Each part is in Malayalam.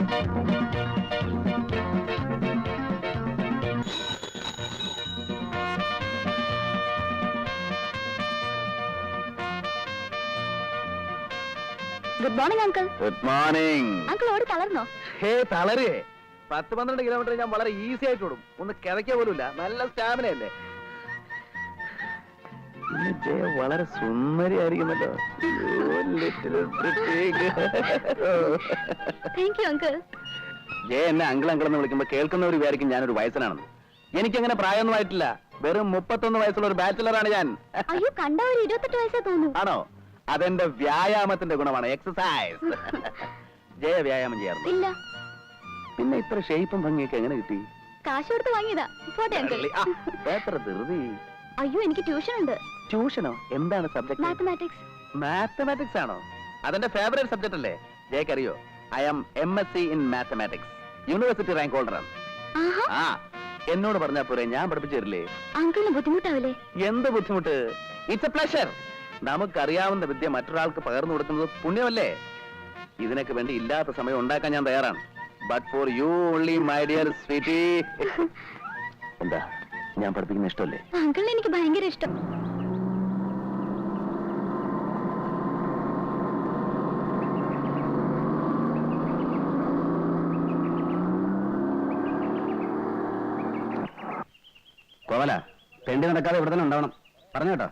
Good morning uncle. Good morning. Uncle ഓടി തളർന്നോ? ഹേ തളരേ, 10-12 കിലോമീറ്റർ ഞാൻ വളരെ ഈസി ആയിട്ട് ഓടും. ഒന്ന് കിതയ്ക്ക പോലുമില്ല. നല്ല സ്റ്റാമിന അല്ലേ? ജയ വളരെ സുന്ദരിയായിരിക്കുന്നല്ലോ. Thank you uncle. ജയ എന്നെ അങ്കിൾ അങ്കിൾ എന്ന് വിളിക്കുമ്പോ കേൾക്കുന്നവർ വിചാരിക്കും ഞാനൊരു വയസ്സനാണെന്ന്. എനിക്കങ്ങനെ പ്രായമൊന്നും ആയിട്ടില്ല. വെറും 31 വയസ്സുള്ള ഒരു ബാച്ചിലറാണ് ഞാൻ. അയ്യോ, കണ്ട ഒരു 28 വയസ്സേ തോന്നുന്നു. ആണോ? അതെന്റെ വ്യായാമത്തിന്റെ ഗുണമാണ്, എക്സസൈസ്. ജയ വ്യായാമം ചെയ്യാറുണ്ട്? ഇല്ല. പിന്നെ ഇത്ര ഷേപ്പും ഭംഗിയൊക്കെ എങ്ങനെ കിട്ടി? കാശ് കൊടുത്ത് വാങ്ങിയതാ. പോട്ടെ അങ്കിൾ. എത്ര ധൃതി. അയ്യോ, എനിക്ക് ട്യൂഷൻ ഉണ്ട്. ട്യൂഷനോ? എന്താണ് സബ്ജക്ട്? മാത്തമാറ്റിക്സ്. മാത്തമാറ്റിക്സ് ആണോ? അതെന്റെ ഫേവറേറ്റ് സബ്ജക്ട് അല്ലേ? ജയക്കറിയോ, I am MSc in mathematics. University rank ഹോൾഡറാണ്. ആ, എന്നോട് പറഞ്ഞാ പോരെ, ഞാൻ പഠിപ്പിച്ചു തരില്ലേ? അങ്കിളിന് ബുദ്ധിമുട്ടാവില്ലേ? എന്ത് ബുദ്ധിമുട്ട്? It's A pleasure. നമുക്കറിയാവുന്ന വിദ്യ മറ്റൊരാൾക്ക് പകർന്നു കൊടുക്കുന്നത് പുണ്യമല്ലേ? ഇതിനൊക്കെ വേണ്ടി ഇല്ലാത്ത സമയം ഉണ്ടാക്കാൻ ഞാൻ തയ്യാറാണ്. But for you only my dear sweetie. എന്താ, ഞാൻ പഠിപ്പിക്കുന്ന ഇഷ്ടമല്ലേ? അങ്കിളിന് എനിക്ക് ഭയങ്കര ഇഷ്ടം. കോവല, തെണ്ടി നടക്കാതെ ഇവിടെ തന്നെ ഉണ്ടാവണം. പറഞ്ഞു കേട്ടോ.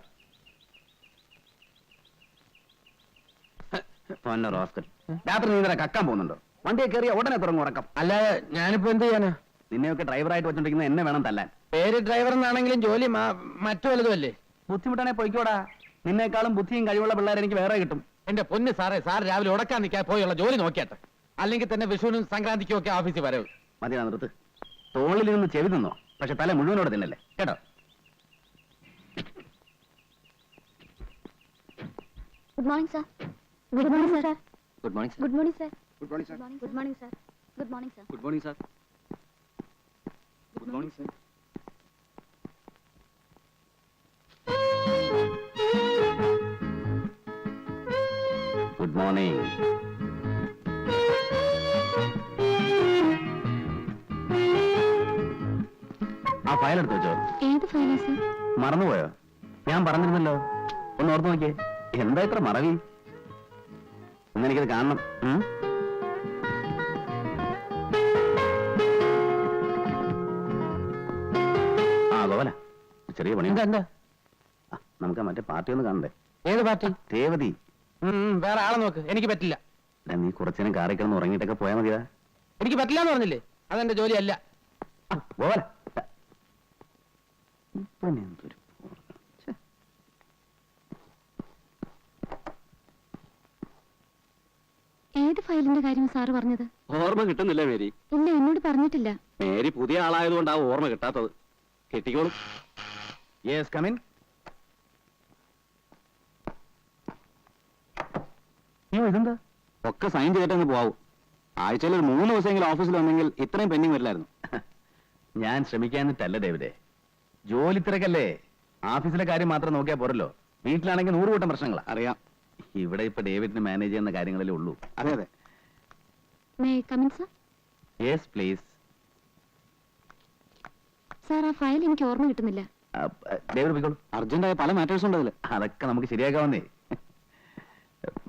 രാത്രി നീ ഇന്നലെ കക്കാൻ പോകുന്നുണ്ടോ? വണ്ടിയെ കയറിയ ഉടനെ തുടങ്ങും ഉറക്കം. അല്ലാതെ ഞാനിപ്പോ എന്ത് ചെയ്യാനാ? നിന്നെയൊക്കെ ഡ്രൈവറായിട്ട് വെച്ചോണ്ടിരിക്കുന്ന എന്നെ വേണം തല്ലാൻ. പേര് ഡ്രൈവർ എന്നാണെങ്കിലും ജോലി മറ്റു വല്ലതും അല്ലേ? ബുദ്ധിമുട്ടാണെ പൊയ്ക്കോടാ. നിന്നേക്കാളും ബുദ്ധിയും കഴിവുള്ള പിള്ളേരെ എനിക്ക് വേറെ കിട്ടും. എന്റെ പൊന്ന് സാറേ, സാർ രാവിലെ ഉടക്കാൻ നിൽക്കാൻ പോയുള്ള ജോലി നോക്കിയാട്ടെ. അല്ലെങ്കിൽ തന്നെ വിഷുവിനും സംക്രാന്തിക്കും ഒക്കെ ഓഫീസിൽ വരവ്. മതി, നിർത്ത്. തോളിൽ നിന്ന് ചെവി നിന്നോ, പക്ഷെ തല മുഴുവനോടെ തിന്നല്ലേ കേട്ടോ. Good morning sir. Good morning sir. Good morning. Good morning sir. Good morning sir. Good morning sir. Good morning sir. Good morning sir. Good morning sir. Good morning. ആ ഫയൽ എടുത്ത് വെച്ചോ. ഏത് ഫയലാ സർ? മറന്നുപോയോ? ഞാൻ പറഞ്ഞിരുന്നല്ലോ, ഒന്ന് ഓർത്ത് നോക്കിയേ. എന്താ ഇത്ര മറവി? ഇന്നെനിക്കത് കാണണം. ആ ഗോവല, ചെറിയ പണി. എന്താ? നമുക്ക് മറ്റേ പാർട്ടി ഒന്ന് കാണണ്ടേ? ഏത് പാർട്ടി? രേവതി. വേറെ ആളെ നോക്ക്, എനിക്ക് പറ്റില്ല. നീ കുറച്ചേരം കാറി കിടന്ന് ഉറങ്ങിയിട്ടൊക്കെ പോയാൽ മതിയാ. എനിക്ക് പറ്റില്ല എന്ന് പറഞ്ഞില്ലേ? അതെന്റെ ജോലിയല്ല. ഗോവല, ഏത് ഫയലിന്റെ കാര്യം സാറ് പറഞ്ഞത്? ഓർമ്മ കിട്ടുന്നില്ല മേരി. ഇല്ല, എന്നോട് പറഞ്ഞിട്ടില്ല. മേരി പുതിയ ആളായതുകൊണ്ടാ ഓർമ്മ കിട്ടാത്തത്. കിട്ടിക്കോളും. Yes, come in. ഇതെന്താ? ഒക്കെ സൈൻ ചെയ്തിട്ടങ്ങ് പോവാവൂ. ആഴ്ചയിൽ ഒരു 3 ദിവസമെങ്കിലും ഓഫീസിൽ വന്നെങ്കിൽ ഇത്രയും പെൻഡിങ് വരില്ലായിരുന്നു. ഞാൻ ശ്രമിക്കാന്നിട്ടല്ല ഡേവിഡേ, ജോലി തിരക്കല്ലേ. ഓഫീസിലെ കാര്യം മാത്രം നോക്കിയാൽ പോരല്ലോ. വീട്ടിലാണെങ്കിൽ 100 കൂട്ടം പ്രശ്നങ്ങളാ. അറിയാം. ഇവിടെ ഇപ്പൊ ഡേവിഡിന് മാനേജ് ചെയ്യുന്ന കാര്യങ്ങളല്ലേ ഉള്ളൂ. അതെ അതെ. May I come in sir? Yes please. Sir, ആ ഫയൽ എനിക്ക് ഓർമ്മ കിട്ടുന്നില്ല. ഡേവിഡ് പോയിക്കോളൂ. അർജന്റായ പല മാറ്റേഴ്സ് ഉണ്ട് അതിൽ. അതൊക്കെ നമുക്ക് ശരിയാക്കാവുന്നേ.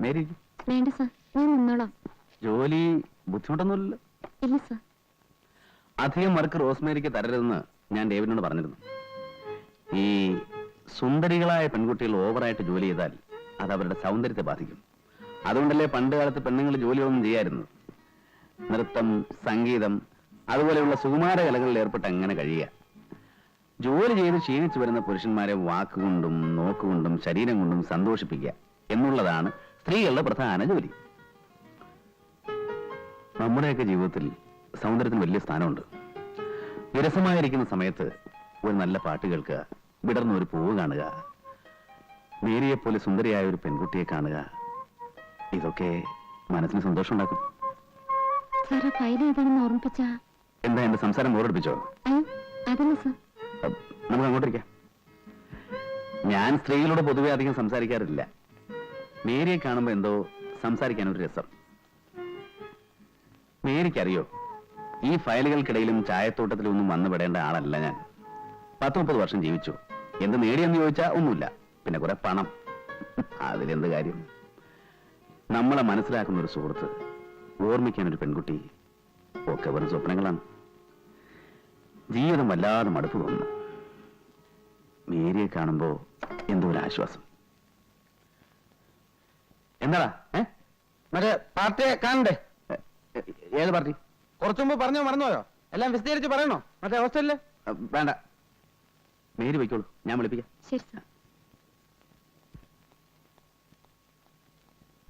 മേരി. വേണ്ട സാർ, ഞാൻ നിന്നോളാം. ജോലി ബുദ്ധിമുട്ടൊന്നുമില്ലല്ലോ? ഇല്ല സാർ. അധികം വർക്ക് റോസ്മേരിക്ക് തരരുതെന്ന് ഞാൻ ഡേവിഡിനോട് പറഞ്ഞിരുന്നു. ഈ സുന്ദരികളായ പെൺകുട്ടികൾ ഓവറായിട്ട് ജോലി ചെയ്താൽ അത് അവരുടെ സൗന്ദര്യത്തെ ബാധിക്കും. അതുകൊണ്ടല്ലേ പണ്ട് കാലത്ത് പെണ്ണുങ്ങൾ ജോലിയൊന്നും ചെയ്യാറുന്നത്. നൃത്തം, സംഗീതം, അതുപോലെയുള്ള സുകുമാര കലകളിൽ ഏർപ്പെട്ട് അങ്ങനെ കഴിയുക. ജോലി ചെയ്ത് ക്ഷീണിച്ചു വരുന്ന പുരുഷന്മാരെ വാക്കുകൊണ്ടും നോക്കുകൊണ്ടും ശരീരം കൊണ്ടും സന്തോഷിപ്പിക്കുക എന്നുള്ളതാണ് സ്ത്രീകളുടെ പ്രധാന ജോലി. നമ്മുടെയൊക്കെ ജീവിതത്തിൽ സൗന്ദര്യത്തിന് വലിയ സ്ഥാനമുണ്ട്. വിരസമായിരിക്കുന്ന സമയത്ത് ഒരു നല്ല പാട്ട് കേൾക്കുക, വിടർന്ന ഒരു പൂവ് കാണുക, മേരിയെപ്പോലെ സുന്ദരിയായ ഒരു പെൺകുട്ടിയെ കാണുക, ഇതൊക്കെ മനസ്സിന് സന്തോഷം ഉണ്ടാക്കും. എന്താ എന്റെ സംസാരം ബോറടിപ്പിച്ചോ? നമുക്ക് അങ്ങോട്ടിരിക്കാം. ഞാൻ സ്ത്രീകളോട് പൊതുവെ അധികം സംസാരിക്കാറില്ല. മേരിയെ കാണുമ്പോ എന്തോ സംസാരിക്കാനൊരു രസം. മേരിക്കറിയോ, ഈ ഫയലുകൾക്കിടയിലും ചായത്തോട്ടത്തിലും ഒന്നും വന്നു പെടേണ്ട ആളല്ല ഞാൻ. 10-30 വർഷം ജീവിച്ചു. എന്ത് നേടിയെന്ന് ചോദിച്ചാൽ ഒന്നുമില്ല, പിന്നെ കുറെ പണം. അതിലെന്ത് കാര്യം? നമ്മളെ മനസ്സിലാക്കുന്ന ഒരു സുഹൃത്ത്, ഓർമ്മിക്കാൻ ഒരു പെൺകുട്ടി, ഒക്കെ വെറും സ്വപ്നങ്ങളാണ്. ജീവിതം വല്ലാതെ മടുപ്പ് തോന്നുന്നു. മേരിയെ കാണുമ്പോ എന്തോ ഒരു ആശ്വാസം. എന്താടാ? മറ്റേ പാർട്ടിയെ കാണണ്ടേ? ഏത് പാർട്ടി? കുറച്ചു മുമ്പ് പറഞ്ഞോ മറന്നുപോയോ? എല്ലാം വിശദീകരിച്ച് പറയണോ? മറ്റേ ഹോസ്റ്റലില് വേണ്ട, മേരി വയ്ക്കോളൂ, ഞാൻ വിളിപ്പിക്കാം. ശരി സാർ.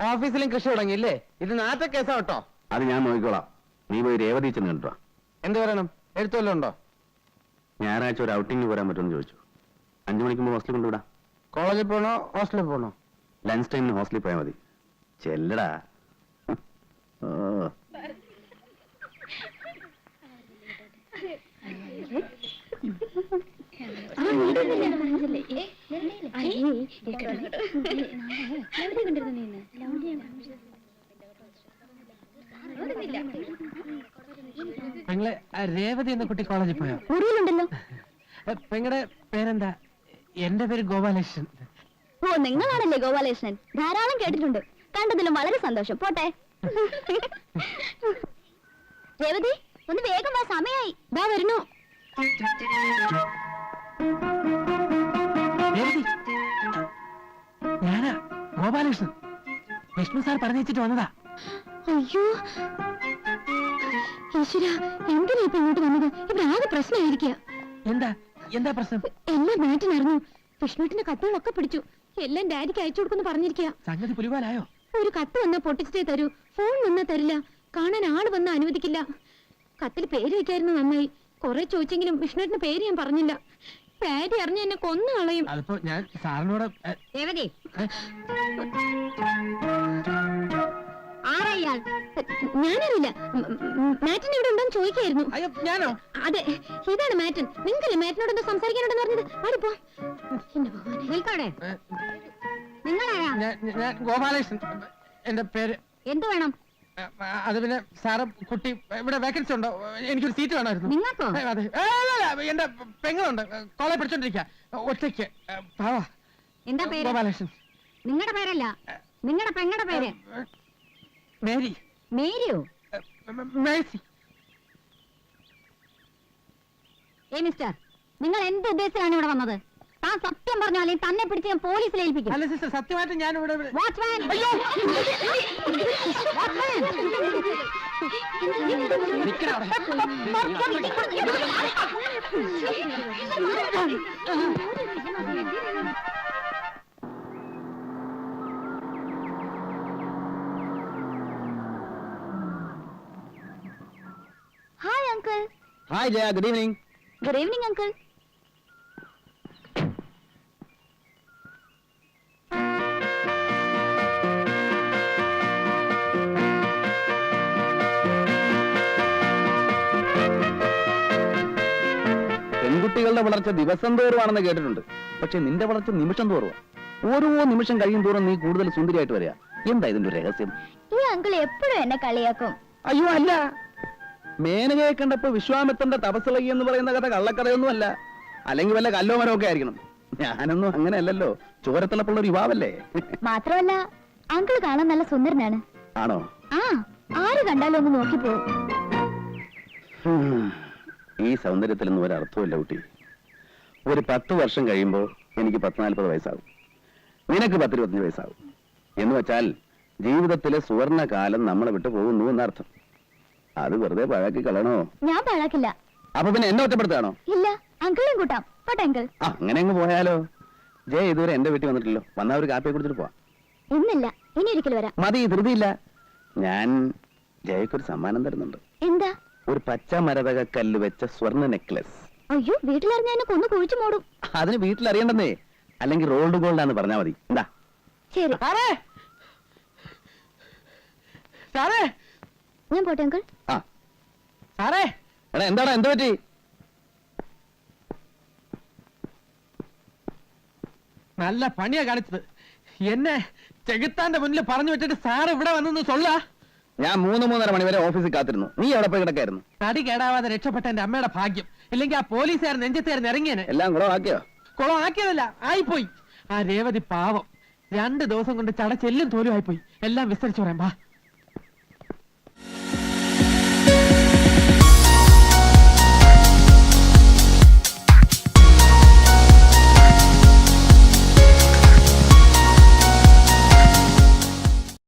ഓഫീസിലും കൃഷി തുടങ്ങിയില്ലേ? ഇത് നാറ്റ കേസാ കേട്ടോ. അത് ഞാൻ നോക്കിക്കോളാം. നീ പോയി രേവതി ചെന്ന് കണ്ടോ. എന്ത് പറയണം? എഴുത്തുവല്ലോ ഉണ്ടോ? ഞായറാഴ്ച ഒരു ഔട്ടിംഗ് പോരാൻ പറ്റുമെന്ന് ചോദിച്ചു. 5 മണിക്ക് മുമ്പ് ഹോസ്റ്റലിൽ കൊണ്ടുവിടാം. കോളേജിൽ പോകണോ ഹോസ്റ്റലിൽ പോകണോ? ലഞ്ച് ടൈമിന് ഹോസ്റ്റലിൽ പോയാൽ മതി. ചെല്ലടാ. ഓ, പെങ്ങളെ രേവതി എന്ന കുട്ടി കോളേജിൽ പോയോ? മുറിയിലുണ്ടല്ലോ. പെങ്ങളുടെ പേരെന്താ? എന്റെ പേര് ഗോപാലകൃഷ്ണൻ. ഓ, നിങ്ങളാണല്ലേ ഗോപാലകൃഷ്ണൻ? ധാരാളം കേട്ടിട്ടുണ്ട്. കണ്ടതിലും വളരെ സന്തോഷം. പോട്ടെ. രേവതി, ഒന്ന് വേഗം വാ, സമയായി. ദാ വരുന്നു. രേവതി, ഞാനാ ഗോപാലകൃഷ്ണൻ. വിഷ്ണു സാർ പറഞ്ഞിട്ട് വന്നതാ. അയ്യോ ഈശ്വര, എന്തിനാ ഇപ്പൊ ഇങ്ങോട്ട് വന്നത്? ഇവിടെ ആകെ പ്രശ്നമായിരിക്കുക. എന്താ എന്താ പ്രശ്നം? എല്ലാം മാറ്റിനറിഞ്ഞു. വിഷ്ണുട്ടിന്റെ കത്തുകളൊക്കെ പിടിച്ചു. എല്ലാം ഡാഡിക്ക് അയച്ചു കൊടുക്കുന്നു പറഞ്ഞിരിക്കുക. സംഗതി പുലിവാലായോ? ഒരു കത്ത് വന്നാ പൊട്ടിച്ചിട്ടേ തരൂ. ഫോൺ വന്നാ തരില്ല. കാണാൻ ആള് വന്നാ അനുവദിക്കില്ല. കത്തിൽ പേര് വെക്കായിരുന്നു നന്നായി. കുറെ ചോദിച്ചെങ്കിലും വിഷ്ണുട്ടിന്റെ പേര് ഞാൻ പറഞ്ഞില്ല. ഡാഡി അറിഞ്ഞ എന്നെ കൊന്നു കളയും. അതിപ്പോ ഞാൻ സാറിനോട് രേവതി, ആരായാൾ? ഞാനറിയില്ല. മാറ്റിൻ ഇവിടെ ഉണ്ടോന്ന് ചോദിക്കായിരുന്നു. അയ്യോ, ഞാനോ? അതെ, ഇതാണ് മാറ്റൻ. നിങ്ങൾക്കല്ലേ മാറ്റിനോട് എന്തോ സംസാരിക്കാനുണ്ടെന്ന് പറഞ്ഞത്? ആടിപ്പോ നിൽക്കോടെ. നിങ്ങളാരാ? ഞാൻ ഗോപാലകൃഷ്ണൻ. എന്റെ പേര്. എന്ത് വേണം? അത് പിന്നെ സാറ് കുട്ടി ഇവിടെ വേക്കൻസി ഉണ്ടോ? എനിക്കൊരു സീറ്റ് വേണമായിരുന്നു. നിങ്ങൾക്കോ? അതെ, എന്റെ പെങ്ങളുണ്ട്, കോളേജ് പഠിച്ചോണ്ടിരിക്ക, ഒറ്റയ്ക്ക്. എന്താ പേര്? ഗോപാലകൃഷ്ണൻ. നിങ്ങളുടെ പേരല്ല, നിങ്ങളുടെ പെങ്ങളുടെ പേര്. മേരി. മേരിയോ? മേഴ്സി. മിസ്റ്റർ, നിങ്ങൾ എന്ത് ഉദ്ദേശത്തിലാണ് ഇവിടെ വന്നത്? താൻ സത്യം പറഞ്ഞോ, അല്ലെങ്കിൽ തന്നെ പിടിച്ച് ഞാൻ പോലീസിൽ ഏൽപ്പിക്കും. അല്ല സിസ്റ്റർ, സത്യമായിട്ട് ഞാൻ ഇവിടെ. Watchman! Hi uncle. Hi Jaya, good evening. Good evening uncle. പെൺകുട്ടികളുടെ വളർച്ച ദിവസം തോറുമാണെന്ന് കേട്ടിട്ടുണ്ട്. പക്ഷെ നിന്റെ വളർച്ച നിമിഷം തോറുവാ. ഓരോ നിമിഷം കഴിയും തോറും നീ കൂടുതൽ സുന്ദരിയായിട്ട് വരിക. എന്താ ഇതിന്റെ ഒരു രഹസ്യം? ഈ അങ്കിൾ എപ്പോഴും എന്നെ കളിയാക്കും. അയ്യോ അല്ല, മേനകയെ കണ്ടപ്പോ വിശ്വാമിത്രന്റെ തപസ്സിളകി എന്ന് പറയുന്ന കഥ കള്ളക്കഥയൊന്നും അല്ല. അല്ലെങ്കിൽ വല്ല കല്ലോ മരമൊക്കെ ആയിരിക്കണം. ഞാനൊന്നും അങ്ങനെ അല്ലല്ലോ, ചോരത്തിളപ്പുള്ള ഒരു യുവാവല്ലേ. മാത്രമല്ല അങ്കിൾ കാണാൻ നല്ല സുന്ദരനാണ്. ആണോ? ആ, ആര് കണ്ടാലും ഒന്ന് നോക്കിപ്പോവും. ഈ സൗന്ദര്യത്തിലൊന്നും ഒരർത്ഥമില്ല കുട്ടി. ഒരു 10 വർഷം കഴിയുമ്പോൾ എനിക്ക് 40 വയസ്സാകും, നിനക്ക് 25 വയസ്സാകും. എന്ന് വെച്ചാൽ ജീവിതത്തിലെ സുവർണ കാലം നമ്മളെ വിട്ടു പോകുന്നു എന്നർത്ഥം. അത് വെറുതെ പഴക്കി കളയണോ? ഞാൻ പഴക്കില്ല. അപ്പൊ പിന്നെ എന്നെ ഒറ്റപ്പെടുത്താണോ? ഇല്ല, അങ്കിളും കൂട്ടാം. പോട്ടെ അങ്കിൾ. അങ്ങനെ അങ്ങ് പോയാലോ? ജയ ഇതുവരെ എന്റെ വീട്ടിൽ വന്നിട്ടില്ലോ. വന്നാ ഒരു കാപ്പിയെ കുടിച്ചിട്ട് പോവാം. ഇന്നില്ല, ഇനി ഒരിക്കൽ വരാം. മതി, ധൃതിയില്ല. ഞാൻ ജയക്കൊരു സമ്മാനം തരുന്നുണ്ട്. എന്താ? ഒരു പച്ച മരതക കല്ല് വെച്ച സ്വർണ്ണ നെക്ലസ്. അയ്യോ, വീട്ടിലറിഞ്ഞ എന്നെ കൊന്നു കുഴിച്ചു മൂടും. അതിന് വീട്ടിൽ അറിയണ്ടെന്നേ, അല്ലെങ്കിൽ റോൾഡ് ഗോൾഡ് ആണെന്ന് പറഞ്ഞാൽ മതി. എന്താ? ശരി, സാറേ, സാറേ, ഞാൻ പോട്ടെ അങ്കിൾ. ആ സാറേ. എടാ, എന്താടാ, എന്ത് പറ്റി? നല്ല പണിയാ കാണിച്ചത്. എന്നെ ചെകുത്താന്റെ മുന്നിൽ പറഞ്ഞു വെച്ചിട്ട് സാറ് ഇവിടെ വന്നെന്ന് സൊല്ല. ഞാൻ 3-3:30 മണി വരെ ഓഫീസിൽ കാത്തിരുന്നു. നീ എവിടെ പോയി കിടക്കായിരുന്നു? തടി കേടാവാതെ രക്ഷപ്പെട്ട എന്റെ അമ്മയുടെ ഭാഗ്യം. ഇല്ലെങ്കിൽ ആ പോലീസുകാർ നെഞ്ചത്തേർന്ന് ഇറങ്ങിയേനെ. എല്ലാം കൂടെ ആക്കിയോ? കുളം ആക്കിയതല്ല, ആയിപ്പോയി. ആ രേവതി പാവം 2 ദിവസം കൊണ്ട് ചടച്ചെല്ലും തോലും ആയിപ്പോയി. എല്ലാം വിസ്തരിച്ചു പറയാം. വാ.